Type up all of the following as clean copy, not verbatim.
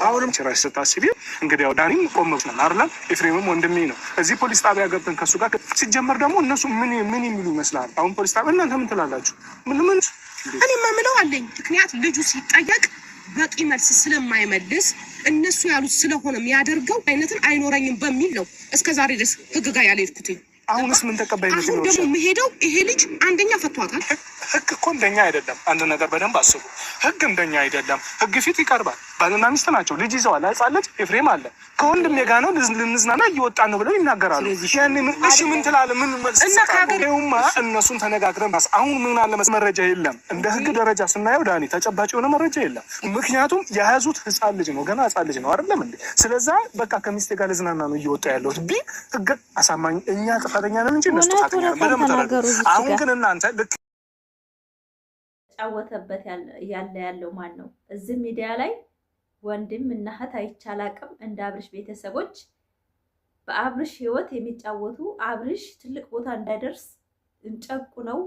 አሁንም ጭራሽ ስታስቢ እንግዲህ ያው ዳኒም ቆመች ነው አይደል? ኤፍሬምም ወንድሜ ነው። እዚህ ፖሊስ ጣቢያ ገብተን ከሱ ጋር ሲጀመር ደግሞ እነሱ ምን የሚሉ ይመስላል? አሁን ፖሊስ ጣቢያ እናንተ ምን ትላላችሁ? ምን እኔ የምለው አለኝ። ምክንያት ልጁ ሲጠየቅ በቂ መልስ ስለማይመልስ እነሱ ያሉት ስለሆነ የሚያደርገው አይነትን አይኖረኝም በሚል ነው እስከዛሬ ድረስ ህግ ጋር ያልሄድኩት። አሁንስ ምን ተቀባይነት ነው? አሁን ደግሞ የምሄደው ይሄ ልጅ አንደኛ ፈቷታል። ህግ እኮ እንደኛ አይደለም። አንድ ነገር በደንብ አስቡ። ህግ እንደኛ አይደለም። ህግ ፊት ይቀርባል። ባልና ሚስት ናቸው። ልጅ ይዘዋል። ህጻን ኤፍሬም አለ። ከወንድሜ ጋር ነው ልንዝናና እየወጣን ነው ብለው ይናገራሉ። ያኔ እሺ ምን ትላለህ? ምን መልስ ሰጣለውማ? እነሱን ተነጋግረን አሁን ምን አለ መረጃ የለም። እንደ ህግ ደረጃ ስናየው ዳኒ ተጨባጭ የሆነ መረጃ የለም። ምክንያቱም የያዙት ህጻን ልጅ ነው፣ ገና ህጻን ልጅ ነው አይደለም እንዴ? ስለዛ በቃ ከሚስቴ ጋር ልዝናና ነው እየወጣ ያለሁት ቢ ህግ አሳማኝ እኛ ጥፋተኛ ነን እንጂ እነሱ ጥፋተኛ ነን። በደንብ ተናገሩ። አሁን ግን እናንተ ልክ ጫወተበት ያለው ማን ነው? እዚህ ሚዲያ ላይ ወንድም እና እህት አይቻል አቅም እንደ አብርሽ ቤተሰቦች በአብርሽ ህይወት የሚጫወቱ አብርሽ ትልቅ ቦታ እንዳይደርስ እንጨቁ ነው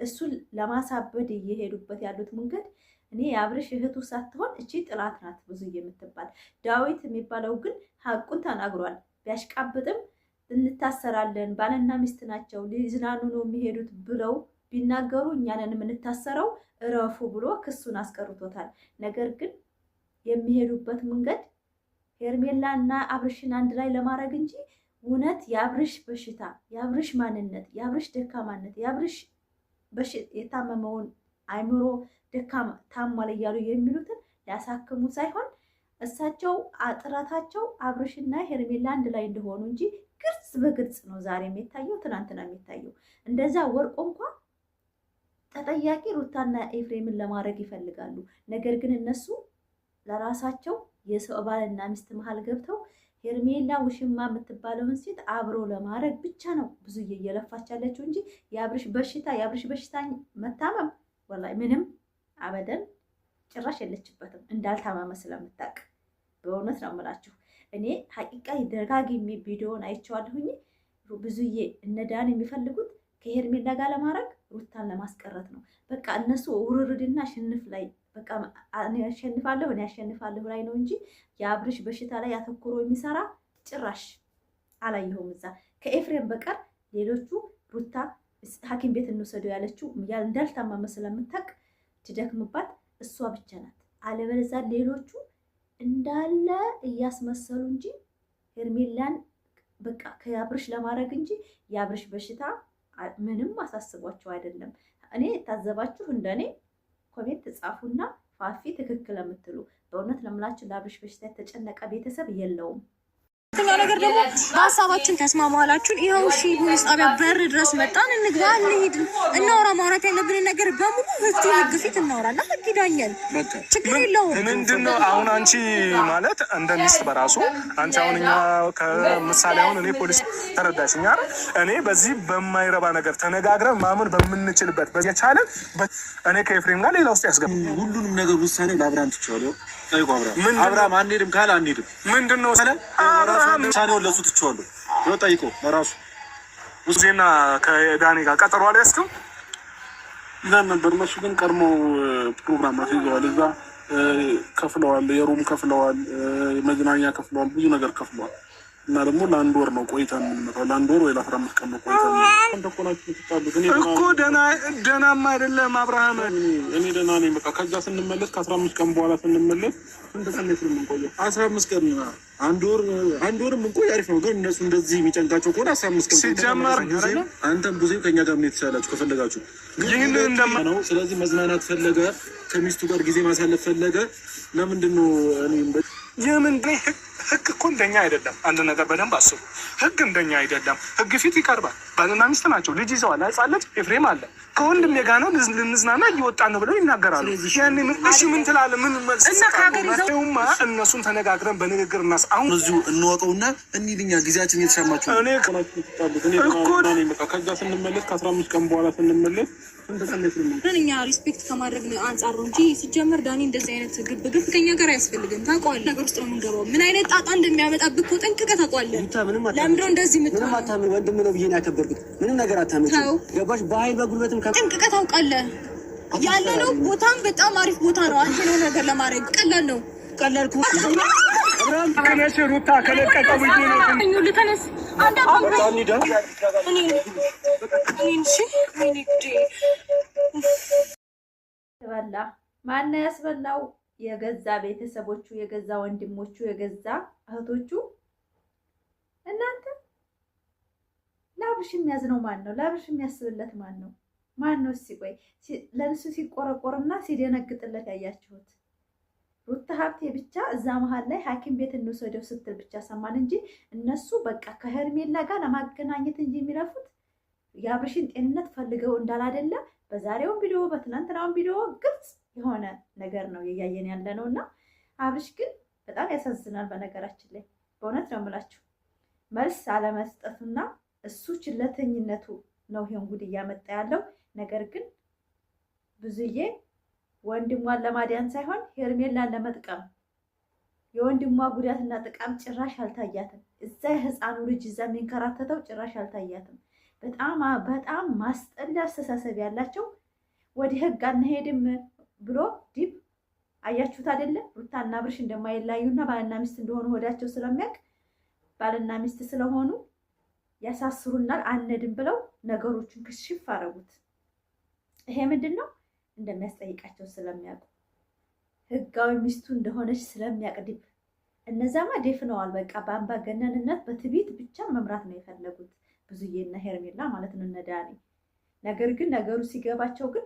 እሱን ለማሳበድ እየሄዱበት ያሉት መንገድ። እኔ የአብርሽ እህቱ ሳትሆን እቺ ጥላት ናት ብዙ የምትባል። ዳዊት የሚባለው ግን ሀቁን ተናግሯል። ቢያሽቃብጥም እንታሰራለን ባልና ሚስት ናቸው ሊዝናኑ ነው የሚሄዱት ብለው ቢናገሩ እኛንን የምንታሰረው እረፉ ብሎ ክሱን አስቀርቶታል። ነገር ግን የሚሄዱበት መንገድ ሄርሜላ እና አብርሽን አንድ ላይ ለማድረግ እንጂ እውነት የአብርሽ በሽታ፣ የአብርሽ ማንነት፣ የአብርሽ ደካማነት፣ የአብርሽ የታመመውን አይምሮ ደካማ ታሟል እያሉ የሚሉትን ሊያሳክሙ ሳይሆን እሳቸው ጥረታቸው አብርሽና ሄርሜላ አንድ ላይ እንደሆኑ እንጂ ግልጽ በግልጽ ነው ዛሬ የሚታየው፣ ትናንትና የሚታየው። እንደዛ ወርቆ እንኳ ተጠያቂ ሩታና ኤፍሬምን ለማድረግ ይፈልጋሉ። ነገር ግን እነሱ ለራሳቸው የሰው ባልና ሚስት መሀል ገብተው ሄርሜላ ውሽማ የምትባለውን ሴት አብሮ ለማድረግ ብቻ ነው ብዙ እየለፋች ያለችው እንጂ የአብርሽ በሽታ መታመም ወላሂ ምንም አበደን ጭራሽ የለችበትም። እንዳልታመመ ስለምታውቅ በእውነት ነው የምላችሁ። እኔ ሀቂቃ ደጋግሜ ቪዲዮውን አይቼዋለሁኝ። ብዙዬ እነ ዳን የሚፈልጉት ከሄርሜላ ጋር ለማድረግ ሩታን ለማስቀረት ነው። በቃ እነሱ ውርርድና ሽንፍ ላይ በቃ እኔ ያሸንፋለሁ ላይ ነው እንጂ የአብርሽ በሽታ ላይ ያተኩሮ የሚሰራ ጭራሽ አላየሁም። እዛ ከኤፍሬም በቀር ሌሎቹ ሩታ ሐኪም ቤት እንወሰደው ያለችው እንዳልታመመ ስለምታውቅ ትደክምባት እሷ ብቻ ናት። አለበለዚያ ሌሎቹ እንዳለ እያስመሰሉ እንጂ ሄርሜላን በቃ ከአብርሽ ለማድረግ እንጂ የአብርሽ በሽታ ምንም አሳስቧቸው አይደለም። እኔ ታዘባችሁ እንደኔ ኮሜንት ጻፉና ፋፊ ትክክል የምትሉ በእውነት ለምላችሁ ለአብርሽ በሽታ የተጨነቀ ቤተሰብ የለውም። ሁለተኛ ነገር ደግሞ በሀሳባችን ተስማማላችሁን? ይኸው እሺ ፖሊስ ጣቢያ በር ድረስ መጣን። እንግባ፣ እንሂድ፣ እናውራ። ማውራት ያለብን ነገር በሙሉ ህግ ፊት እናውራና ህግ ይዳኛል። ችግር የለውም። ምንድነው አሁን አንቺ ማለት እንደ ሚስት በራሱ አንቺ አሁን እኛ ከምሳሌ አሁን እኔ ፖሊስ ተረዳሽኛ አይደል? እኔ በዚህ በማይረባ ነገር ተነጋግረን ማመን በምንችልበት በየቻለን እኔ ከኤፍሬም ጋር ሌላ ውስጥ ያስገባ ሁሉንም ነገር ውሳኔ ለአብርሃም ትችዋለሁ። አብርሃም አንሄድም ካለ አንሄድም። ምንድነው ውሳኔውን ለሱ ትችዋለሁ። ነው ጠይቆ ለራሱ ዜና ከዳኒ ጋር ቀጠሮ አልያዝክም? ይዛን ነበር። እነሱ ግን ቀድሞ ፕሮግራም አስይዘዋል። እዛ ከፍለዋል፣ የሩም ከፍለዋል፣ የመዝናኛ ከፍለዋል፣ ብዙ ነገር ከፍለዋል። እና ደግሞ ለአንድ ወር ነው ቆይተን የምንመጣው። ለአንድ ወር ወይ ለ15 ቀን ነው ቆይተን እኮ ደህናማ አይደለም አብርሃም። እኔ ደህና ነኝ። በቃ ከዛ ስንመለስ ከ15 ቀን በኋላ ስንመለስ ስንት ቀን ነው የምንቆየው? 15 ቀን ነው። አንድ ወር የምንቆይ አሪፍ ነው። ግን እነሱ እንደዚህ የሚጨንቃቸው ከሆነ 15 ቀን ሲጀመር አንተም ብዙ ከኛ ጋር ምን ትችላላችሁ ከፈለጋችሁ። ይህን ነው። ስለዚህ መዝናናት ፈለገ፣ ከሚስቱ ጋር ጊዜ ማሳለፍ ፈለገ። ለምንድን ነው የምን ህግ እኮ እንደኛ አይደለም። አንድ ነገር በደንብ አስቡ። ህግ እንደኛ አይደለም። ህግ ፊት ይቀርባል። ባልና ሚስት ናቸው። ልጅ ይዘዋል። ህጻን ኤፍሬም አለ። ከወንድሜ ጋር ነው ልንዝናና እየወጣን ነው ብለው ይናገራሉ። ያኔ እሺ ምን ትላለህ? ምን መልስ ሰጣለውማ? እነሱን ተነጋግረን በንግግር እናስ አሁን እዚሁ እንወቀውና እንሂድኛ ጊዜያችን እየተሻማችሁ እኔ እኮ በቃ ከዛ ስንመለስ ከ15 ቀን በኋላ ስንመለስ እኛ ሪስፔክት ከማድረግ አንጻር ነው እንጂ ሲጀመር ዳኒ እንደዚህ አይነት ግብግብ ከኛ ጋር አያስፈልግም። ታውቀዋለህ ነገር ውስጥ ነው የምንገባው። ምን አይነት ጣጣ እንደሚያመጣብህ እኮ ጠንቅቀህ ታውቀዋለህ። ለምንድነው እንደዚህ የምትሆነው? ምንም አታምን። ወንድም ነው ብዬ ነው ያከበርኩት። ምንም ነገር አታምን። ገባሽ? በኃይል በጉልበትም ጠንቅቀህ ታውቃለህ። ያለነው ቦታም በጣም አሪፍ ቦታ ነው። አንተ ነው ነገር ለማድረግ ቀላል ነው። ቀለልኩ። አብርሃም ከነሽ ሩታ ከለቀቀ ብዬ ነው። ልተነስ አንድ ተበላ። ማነው ያስበላው? የገዛ ቤተሰቦቹ፣ የገዛ ወንድሞቹ፣ የገዛ እህቶቹ። እናንተ ለአብርሽ የሚያዝነው ማን ነው? ለአብርሽ የሚያስብለት ማን ነው? ማን ነው? እስኪ ቆይ ለእሱ ሲቆረቆርና ሲደነግጥለት ያያችሁት? ሩታ ሀብቴ ብቻ እዛ መሀል ላይ ሐኪም ቤት እንውሰደው ስትል ብቻ ሰማን እንጂ እነሱ በቃ ከሄርሜላ ጋር ለማገናኘት እንጂ የሚለፉት የአብርሽን ጤንነት ፈልገው እንዳላደለ በዛሬውን ቪዲዮ በትናንትናውን ቪዲዮ ግልጽ የሆነ ነገር ነው እያየን ያለ ነው። እና አብርሽ ግን በጣም ያሳዝናል። በነገራችን ላይ በእውነት ነው የምላችሁ መልስ አለመስጠቱና እሱ ችለተኝነቱ ነው ይሄን ጉድ እያመጣ ያለው። ነገር ግን ብዙዬ ወንድሟን ለማዳን ሳይሆን ሄርሜላን ለመጥቀም የወንድሟ ጉዳትና ጥቃም ጭራሽ አልታያትም። እዛ የህፃኑ ልጅ እዛ የሚንከራተተው ጭራሽ አልታያትም። በጣም ማስጠላ አስተሳሰብ ያላቸው ወደ ህግ አንሄድም ብሎ ዲብ አያችሁት አይደለ? ሩታና አብርሽ እንደማይላዩና ባልና ሚስት እንደሆኑ ሆዳቸው ስለሚያውቅ ባልና ሚስት ስለሆኑ ያሳስሩናል አንሄድም ብለው ነገሮችን ክሽፍ አረጉት። ይሄ ምንድነው? እንደሚያስጠይቃቸው ስለሚያውቁ ህጋዊ ሚስቱ እንደሆነች ስለሚያውቅ ዲብ እነዛማ ደፍነዋል። በቃ በአምባገነንነት በትዕቢት ብቻ መምራት ነው የፈለጉት ብዙዬና ሄርሜላ ማለት ነው እነ ዳኒ። ነገር ግን ነገሩ ሲገባቸው ግን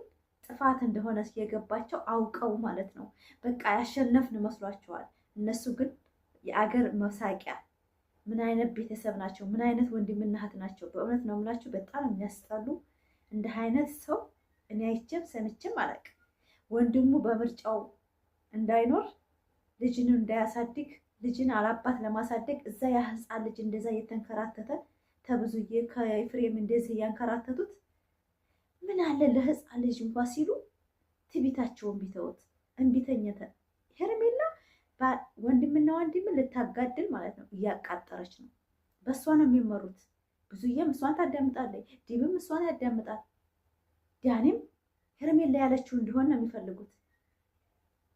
ጥፋት እንደሆነ ሲገባቸው አውቀው ማለት ነው በቃ ያሸነፍን መስሏቸዋል። እነሱ ግን የአገር መሳቂያ ምን አይነት ቤተሰብ ናቸው? ምን አይነት ወንድምና እህት ናቸው? በእውነት ነው የምላችሁ በጣም የሚያስጠሉ። እንደ አይነት ሰው እኔ አይቼም ሰምቼም አላውቅም። ወንድሙ በምርጫው እንዳይኖር ልጅን እንዳያሳድግ ልጅን አላባት ለማሳደግ እዛ ያ ህፃን ልጅ እንደዛ እየተንከራተተ ተብዙዬ ከኤፍሬም እንደዚህ እያንከራተቱት ምን አለ ለህፃን ልጅ እንኳን ሲሉ ትቢታቸውን ቢተውት። እንቢተኝተ ሄርሜላ ወንድምና ወንድምን ልታጋድል ማለት ነው እያቃጠረች ነው። በእሷ ነው የሚመሩት። ብዙዬም እሷን ታዳምጣለች፣ ዲብም እሷን ያዳምጣል። ዳኒም ሄርሜላ ያለችው እንዲሆን ነው የሚፈልጉት።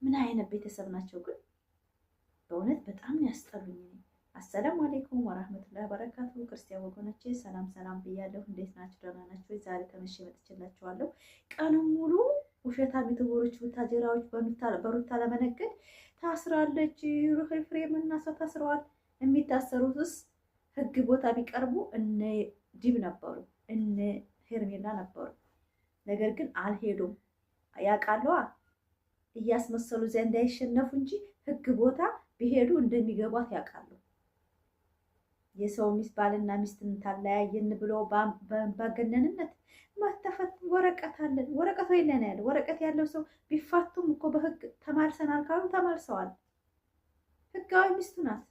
ምን አይነት ቤተሰብ ናቸው ግን? በእውነት በጣም ያስጠሉኝ። አሰላሙ አለይኩም ወራህመቱላሂ ወበረካቱ። ክርስቲያን ወገኖቼ ሰላም ሰላም ብያለሁ። እንዴት ናችሁ? ደህና ናችሁ? ዛሬ ተመሽ መጥቼላችኋለሁ። ቀኑን ሙሉ ውሸታም ዩቲዩበሮች ቡታጀራዎች በሩታ ለመነገድ ታስራለች። ኤፍሬም እና እሷ ታስረዋል። የሚታሰሩትስ ህግ ቦታ ቢቀርቡ እነ ዲብ ነበሩ፣ እነ ሄርሜላ ነበሩ። ነገር ግን አልሄዱም። ያውቃሉ እያስመሰሉ እዚያ እንዳይሸነፉ እንጂ ህግ ቦታ ቢሄዱ እንደሚገቧት ያውቃሉ። የሰው ሚስት ባልና ሚስትን ታለያየን ብሎ ባገነንነት ማተፈት ወረቀት አለን። ወረቀቱ የለን ያለ ወረቀት ያለው ሰው ቢፋቱም እኮ በህግ ተማልሰናል ካሉ ተማልሰዋል። ህጋዊ ሚስቱ ናት።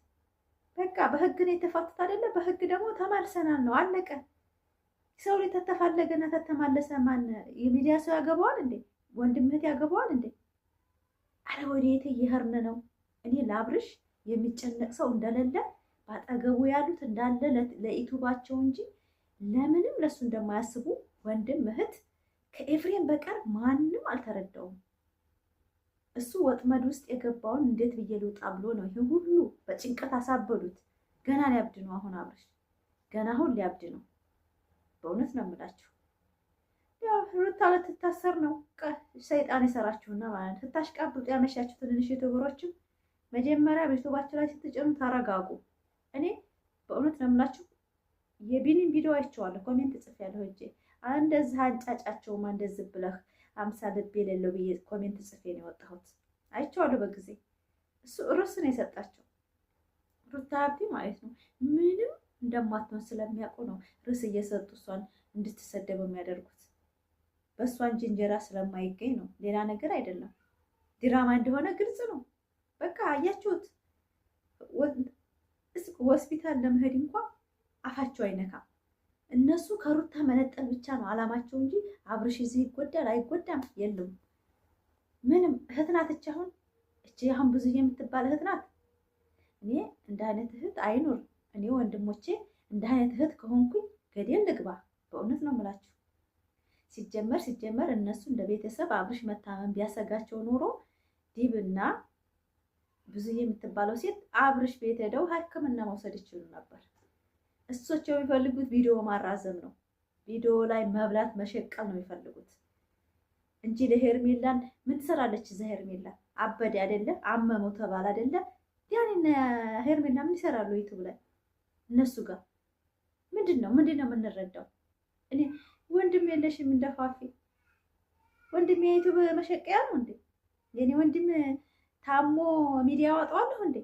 በቃ በህግ ነው የተፋቱት አይደለ? በህግ ደግሞ ተማልሰናል ነው አለቀ። ሰው ላይ ተተፋለገና ተተማለሰ ማን የሚዲያ ሰው ያገባዋል እንዴ? ወንድምህት ያገባዋል እንዴ? አረ ወዴት እየሄድን ነው? እኔ ለአብርሽ የሚጨነቅ ሰው እንደሌለ ባጠገቡ ያሉት እንዳለ ለዩቲዩባቸው እንጂ ለምንም ለሱ እንደማያስቡ ወንድም እህት ከኤፍሬም በቀር ማንም አልተረዳውም። እሱ ወጥመድ ውስጥ የገባውን እንዴት ብዬ ልውጣ ብሎ ነው ይሄ ሁሉ በጭንቀት አሳበዱት። ገና ሊያብድ ነው አሁን አብርሽ፣ ገና አሁን ሊያብድ ነው። በእውነት ነው የምላችሁ። ያው ሩታ ልትታሰር ነው። ሰይጣን የሰራችሁና ማለት ስታሽቃብጡ ያመሻችሁ ትንንሽ ዩቲዩበሮችም መጀመሪያ በዩቲዩባችሁ ላይ ስትጨኑ ተረጋጉ። እኔ በእውነት ነው የምላችሁ የቢኒን ቪዲዮ አይቼዋለሁ። ኮሜንት ጽፌያለሁ እጄ እንደዚህ አንጫጫቸውማ እንደዚህ ብለህ 50 ልብ የሌለው ብዬ ኮሜንት ጽፌ ነው የወጣሁት። አይቼዋለሁ በጊዜ እሱ ርዕስ ነው የሰጣቸው ሩታ ሀብቴ ማለት ነው። ምንም እንደማትሆን ስለሚያውቁ ነው ርዕስ እየሰጡ እሷን እንድትሰደብ የሚያደርጉት። በእሷ እንጂ እንጀራ ስለማይገኝ ነው፣ ሌላ ነገር አይደለም። ድራማ እንደሆነ ግልጽ ነው። በቃ አያችሁት። ሆስፒታል ለመሄድ እንኳን አፋቸው አይነካም። እነሱ ከሩታ መነጠል ብቻ ነው አላማቸው እንጂ አብርሽ እዚህ ይጎዳል አይጎዳም የለም። ምንም እህት ናት እቺ አሁን ብዙ የምትባል እህት ናት። እኔ እንደ አይነት እህት አይኖር። እኔ ወንድሞቼ እንደ አይነት እህት ከሆንኩኝ ገደል ልግባ። በእውነት ነው የምላችሁ። ሲጀመር እነሱ እንደ ቤተሰብ አብርሽ መታመም ቢያሰጋቸው ኖሮ ዲብና ብዙዬ የምትባለው ሴት አብርሽ ቤት ሄደው ሕክምና መውሰድ ይችሉ ነበር። እሶቸው የሚፈልጉት ቪዲዮ ማራዘም ነው። ቪዲዮ ላይ መብላት መሸቀል ነው የሚፈልጉት እንጂ ለሄርሜላን ምን ትሰራለች? እዛ ሄርሜላ አበደ አይደለ? አመመው ተባለ አይደለ? ያኔና ሄርሜላ ምን ይሰራሉ ዩቲዩብ ላይ? እነሱ ጋር ምንድነው የምንረዳው? እኔ ወንድም የለሽም እንደፋፊ ወንድም የዩቲዩብ መሸቀያ ነው እንዴ? የኔ ወንድም ታሞ ሚዲያ ያወጣዋለሁ እንዴ?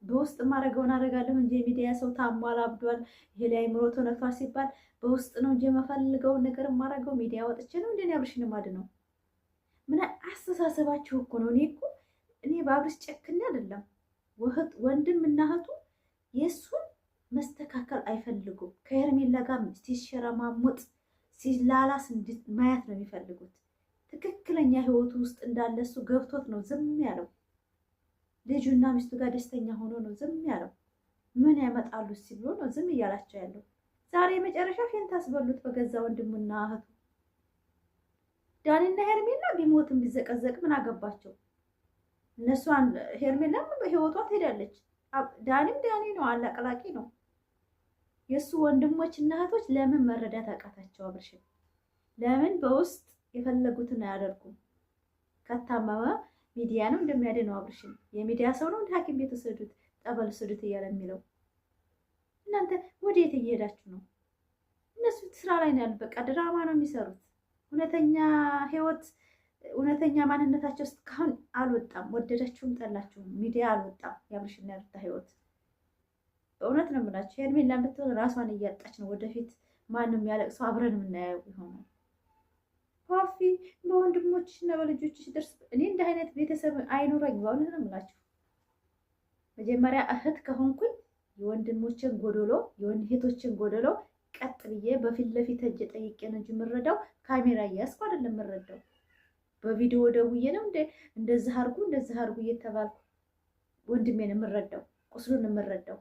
በውስጥ ማረገውን አረጋለሁ እንጂ የሚዲያ ሰው ታሟል አብዷል፣ ይሄ ላይ አእምሮ ተነክቷል ሲባል በውስጥ ነው እንጂ የምፈልገውን ነገር ማረገው ሚዲያ ወጥቼ ነው እንዴ? አብርሽን ማድነው ምን አስተሳሰባችሁ እኮ ነው። እኔ በአብርሽ ጨክኔ አይደለም። ወንድም እና እህቱ የእሱን መስተካከል አይፈልጉም። ከሄርሜላ ጋር ሲሸረማሙጥ ሲላላስ ማየት ነው የሚፈልጉት። ትክክለኛ ህይወቱ ውስጥ እንዳለ እሱ ገብቶት ነው ዝም ያለው። ልጁና ሚስቱ ጋር ደስተኛ ሆኖ ነው ዝም ያለው። ምን ያመጣሉ ሲብሎ ነው ዝም እያላቸው ያለው። ዛሬ የመጨረሻ ፌንት አስበሉት በገዛ ወንድሙና እህቱ። ዳኒና ሄርሜላ ቢሞትም ቢዘቀዘቅ ምን አገባቸው እነሱ? ሄርሜላም በህይወቷ ትሄዳለች። ዳኒም ዳኒ ነው፣ አላቅላቂ ነው። የእሱ ወንድሞች እና እህቶች ለምን መረዳት አቃታቸው? አብርሽን ለምን በውስጥ የፈለጉትን አያደርጉም? ከታመመ ሚዲያ ነው እንደሚያድነው አብርሽን። የሚዲያ ሰው ነው እንደ ሐኪም ቤት ወሰዱት ጠበል ወሰዱት እያለ የሚለው። እናንተ ወዴት እየሄዳችሁ ነው? እነሱ ስራ ላይ ነው ያሉት። በቃ ድራማ ነው የሚሰሩት። እውነተኛ ህይወት እውነተኛ ማንነታቸው እስካሁን አልወጣም። ወደዳችሁም ጠላችሁም ሚዲያ አልወጣም። የአብርሽና የሩታ ህይወት እውነት ነው የምላችሁ። ሄርሜላ ብትሆን ራሷን እያጣች ነው። ወደፊት ማንም ያለቅሰው አብረን የምናየው ይሆናል። ፋፊ በወንድሞችሽ እና በልጆችሽ ደርስ። እኔ እንደ አይነት ቤተሰብ አይኖረኝ። በእውነት ነው የምላችሁ። መጀመሪያ እህት ከሆንኩኝ የወንድሞችን ጎደሎ የእህቶችን ጎደሎ ቀጥ ብዬ በፊት ለፊት ሂጅ ጠይቄ ነው እንጂ የምረዳው ካሜራ እያስኩ አይደለም የምረዳው። በቪዲዮ ደውዬ ነው እንደዚህ አድርጉ እየተባልኩ ወንድሜን የምረዳው፣ ቁስሉን የምረዳው፣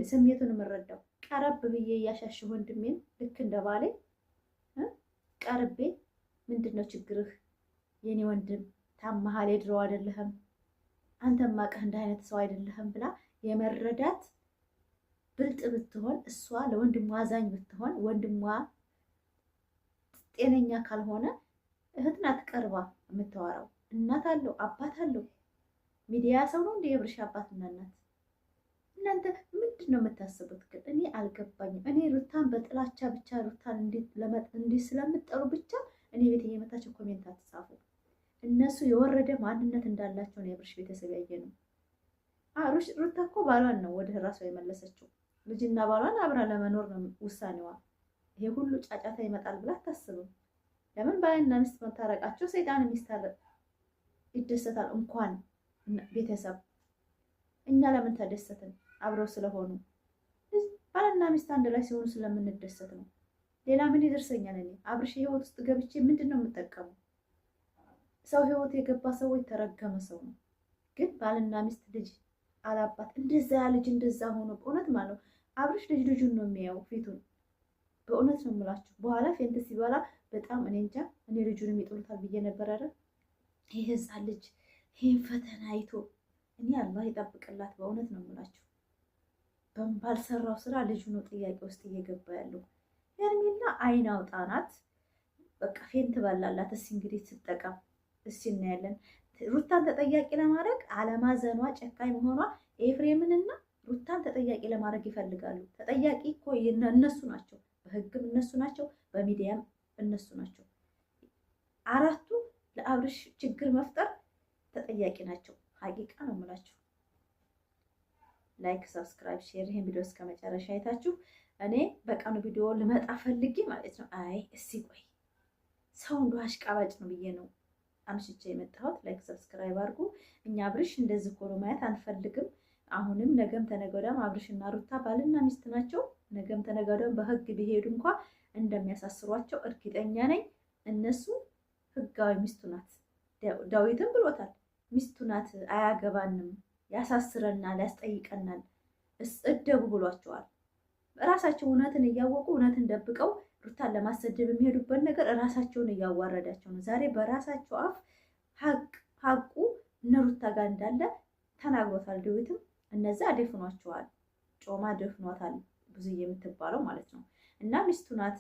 ስሜቱን የምረዳው። ቀረብ ብዬ እያሻሽ ወንድሜን ልክ እንደባሌ ቀርቤ ምንድን ነው ችግርህ የኔ ወንድም ታመሃል፣ የድሮ አይደለህም፣ አንተም ማቀህ እንደ አይነት ሰው አይደለህም ብላ የመረዳት ብልጥ ብትሆን እሷ ለወንድሟ አዛኝ ብትሆን፣ ወንድሟ ጤነኛ ካልሆነ እህት ናት ቀርባ የምታወራው። እናት አለው አባት አለው። ሚዲያ ሰው ነው እንደ የብርሽ አባትና እናት። እናንተ ምንድን ነው የምታስቡት ግን? እኔ አልገባኝም። እኔ ሩታን በጥላቻ ብቻ ሩታን እንዲህ ስለምጠሩ ብቻ እኔ ቤት እየመታቸው ኮሜንት አትጻፉ። እነሱ የወረደ ማንነት እንዳላቸው ነው የብርሽ ቤተሰብ ያየ ነው። ሩታ እኮ ባሏን ነው ወደ ራሷ የመለሰችው። ልጅና ባሏን አብራ ለመኖር ነው ውሳኔዋ። ይሄ ሁሉ ጫጫታ ይመጣል ብላ አታስብም። ለምን ባልና ሚስት መታረቃቸው ሰይጣን የሚስታረቅ ይደሰታል። እንኳን ቤተሰብ እኛ ለምን ተደሰትን? አብረው ስለሆኑ ባልና ሚስት አንድ ላይ ሲሆኑ ስለምንደሰት ነው። ሌላ ምን ይደርሰኛል? እኔ አብርሽ ህይወት ውስጥ ገብቼ ምንድን ነው የምጠቀመው? ሰው ህይወት የገባ ሰው የተረገመ ሰው ነው። ግን ባልና ሚስት ልጅ አላባት እንደዛ ልጅ እንደዛ ሆኖ በእውነት ማለት ነው አብርሽ ልጁን ነው የሚያው ፊቱን። በእውነት ነው የምላችሁ። በኋላ ፌንት ሲበላ በጣም እኔ እንጃ እኔ ልጁን የሚጥሉታል ብዬ ነበር አይደል? ይሄ ህፃን ልጅ ይሄን ፈተና አይቶ እኔ አላህ ይጠብቅላት። በእውነት ነው የምላችሁ። ባልሰራው ስራ ልጁ ነው ጥያቄ ውስጥ እየገባ ያለው። ሄርሜላ አይን አውጣ ናት። በቃ ፌንት በላላት። እስኪ እንግዲህ ትጠቀም። እስኪ እናያለን። ሩታን ተጠያቂ ለማድረግ አለማዘኗ፣ ጨካኝ መሆኗ ኤፍሬምንና ሩታን ተጠያቂ ለማድረግ ይፈልጋሉ። ተጠያቂ እኮ እነሱ ናቸው። በህግም እነሱ ናቸው፣ በሚዲያም እነሱ ናቸው። አራቱ ለአብርሽ ችግር መፍጠር ተጠያቂ ናቸው። ሀቂቃ ነው የምላችሁ። ላይክ፣ ሰብስክራይብ፣ ሼር ይሄን ቪዲዮ እስከ መጨረሻ አይታችሁ እኔ በቀኑ ቪዲዮ ልመጣ ፈልጌ ማለት ነው። አይ እስቲ ቆይ ሰው እንደ አሽቃባጭ ነው ብዬ ነው አምሽቼ የመጣሁት። ላይክ ሰብስክራይብ አድርጉ። እኛ አብርሽ እንደዚህ ሆኖ ማየት አንፈልግም። አሁንም ነገም ተነገወዲያም አብርሽና ሩታ ባልና ሚስት ናቸው። ነገም ተነገወዲያም በህግ ቢሄዱ እንኳ እንደሚያሳስሯቸው እርግጠኛ ነኝ። እነሱ ህጋዊ ሚስቱ ናት። ዳዊትም ብሎታል። ሚስቱ ናት፣ አያገባንም፣ ያሳስረናል፣ ያስጠይቀናል፣ እደቡ ብሏቸዋል። ራሳቸው እውነትን እያወቁ እውነትን ደብቀው ሩታን ለማሰደብ የሚሄዱበት ነገር ራሳቸውን እያዋረዳቸው ነው። ዛሬ በራሳቸው አፍ ሀቁ እነ ሩታ ጋር እንዳለ ተናግሮታል። ዳዊትም እነዛ ደፍኗቸዋል። ጮማ ደፍኗታል ብዙ የምትባለው ማለት ነው። እና ሚስቱ ናት